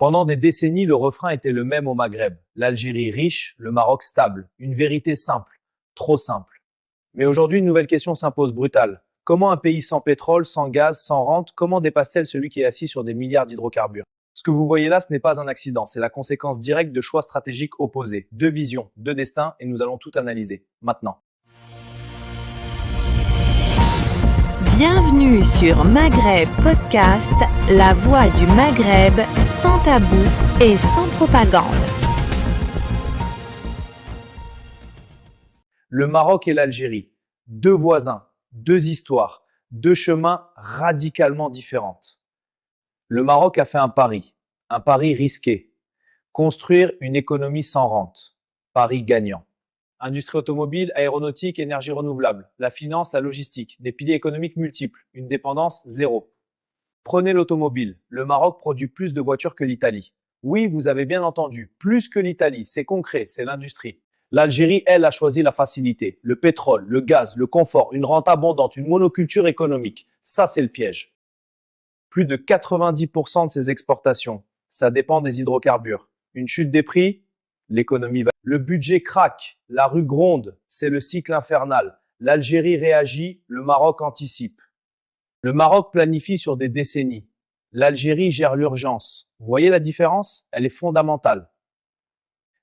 Pendant des décennies, le refrain était le même au Maghreb. L'Algérie riche, le Maroc stable. Une vérité simple, trop simple. Mais aujourd'hui, une nouvelle question s'impose brutale. Comment un pays sans pétrole, sans gaz, sans rente, comment dépasse-t-elle celui qui est assis sur des milliards d'hydrocarbures? Ce que vous voyez là, ce n'est pas un accident, c'est la conséquence directe de choix stratégiques opposés. Deux visions, deux destins, et nous allons tout analyser, maintenant. Bienvenue sur Maghreb Podcast, la voix du Maghreb, sans tabou et sans propagande. Le Maroc et l'Algérie, deux voisins, deux histoires, deux chemins radicalement différents. Le Maroc a fait un pari risqué. Construire une économie sans rente, pari gagnant. Industrie automobile, aéronautique, énergie renouvelable, la finance, la logistique, des piliers économiques multiples, une dépendance zéro. Prenez l'automobile. Le Maroc produit plus de voitures que l'Italie. Oui, vous avez bien entendu, plus que l'Italie, c'est concret, c'est l'industrie. L'Algérie, elle, a choisi la facilité, le pétrole, le gaz, le confort, une rente abondante, une monoculture économique. Ça, c'est le piège. Plus de 90% de ses exportations, ça dépend des hydrocarbures. Une chute des prix, l'économie va. Le budget craque, la rue gronde, c'est le cycle infernal. L'Algérie réagit, le Maroc anticipe. Le Maroc planifie sur des décennies. L'Algérie gère l'urgence. Vous voyez la différence? Elle est fondamentale.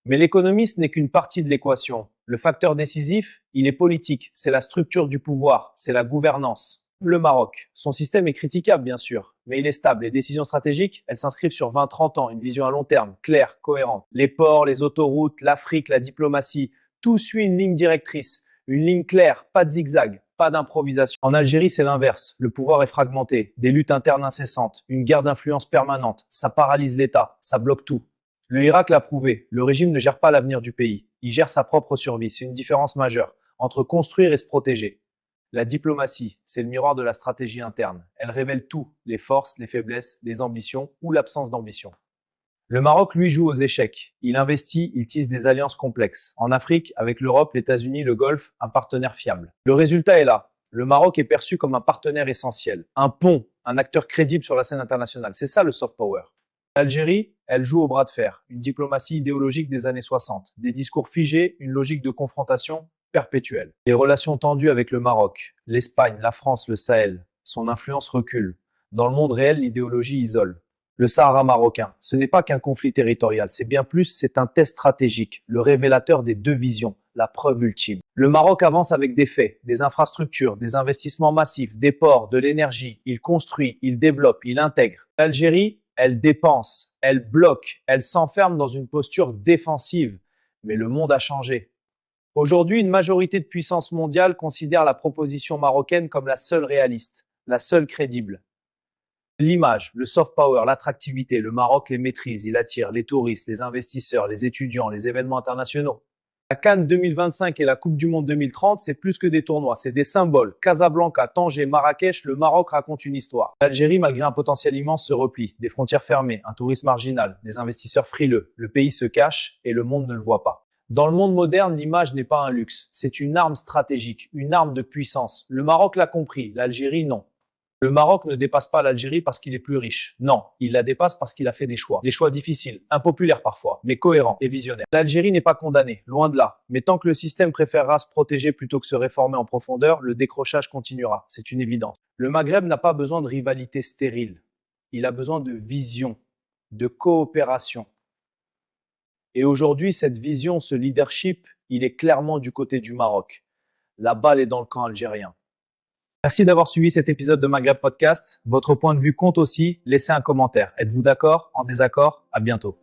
Mais l'économie, ce n'est qu'une partie de l'équation. Le facteur décisif, il est politique. C'est la structure du pouvoir, c'est la gouvernance. Le Maroc, son système est critiquable bien sûr, mais il est stable. Les décisions stratégiques, elles s'inscrivent sur 20-30 ans, une vision à long terme, claire, cohérente. Les ports, les autoroutes, l'Afrique, la diplomatie, tout suit une ligne directrice, une ligne claire, pas de zigzag, pas d'improvisation. En Algérie, c'est l'inverse. Le pouvoir est fragmenté, des luttes internes incessantes, une guerre d'influence permanente. Ça paralyse l'État, ça bloque tout. Le Irak l'a prouvé, le régime ne gère pas l'avenir du pays, il gère sa propre survie. C'est une différence majeure entre construire et se protéger. La diplomatie, c'est le miroir de la stratégie interne. Elle révèle tout, les forces, les faiblesses, les ambitions ou l'absence d'ambition. Le Maroc, lui, joue aux échecs. Il investit, il tisse des alliances complexes. En Afrique, avec l'Europe, les États-Unis, le Golfe, un partenaire fiable. Le résultat est là. Le Maroc est perçu comme un partenaire essentiel, un pont, un acteur crédible sur la scène internationale. C'est ça le soft power. L'Algérie, elle joue au bras de fer, une diplomatie idéologique des années 60, des discours figés, une logique de confrontation perpétuelle. Les relations tendues avec le Maroc, l'Espagne, la France, le Sahel, son influence recule. Dans le monde réel, l'idéologie isole. Le Sahara marocain, ce n'est pas qu'un conflit territorial, c'est bien plus, c'est un test stratégique, le révélateur des deux visions, la preuve ultime. Le Maroc avance avec des faits, des infrastructures, des investissements massifs, des ports, de l'énergie. Il construit, il développe, il intègre. L'Algérie, elle dépense, elle bloque, elle s'enferme dans une posture défensive. Mais le monde a changé. Aujourd'hui, une majorité de puissances mondiales considère la proposition marocaine comme la seule réaliste, la seule crédible. L'image, le soft power, l'attractivité, le Maroc les maîtrise, il attire les touristes, les investisseurs, les étudiants, les événements internationaux. La CAN 2025 et la Coupe du Monde 2030, c'est plus que des tournois, c'est des symboles. Casablanca, Tanger, Marrakech, le Maroc raconte une histoire. L'Algérie, malgré un potentiel immense, se replie. Des frontières fermées, un tourisme marginal, des investisseurs frileux. Le pays se cache et le monde ne le voit pas. Dans le monde moderne, l'image n'est pas un luxe. C'est une arme stratégique, une arme de puissance. Le Maroc l'a compris, l'Algérie non. Le Maroc ne dépasse pas l'Algérie parce qu'il est plus riche. Non, il la dépasse parce qu'il a fait des choix difficiles, impopulaires parfois, mais cohérents et visionnaires. L'Algérie n'est pas condamnée, loin de là. Mais tant que le système préférera se protéger plutôt que se réformer en profondeur, le décrochage continuera. C'est une évidence. Le Maghreb n'a pas besoin de rivalité stérile. Il a besoin de vision, de coopération. Et aujourd'hui, cette vision, ce leadership, il est clairement du côté du Maroc. La balle est dans le camp algérien. Merci d'avoir suivi cet épisode de Maghreb Podcast. Votre point de vue compte aussi. Laissez un commentaire. Êtes-vous d'accord? En désaccord? À bientôt.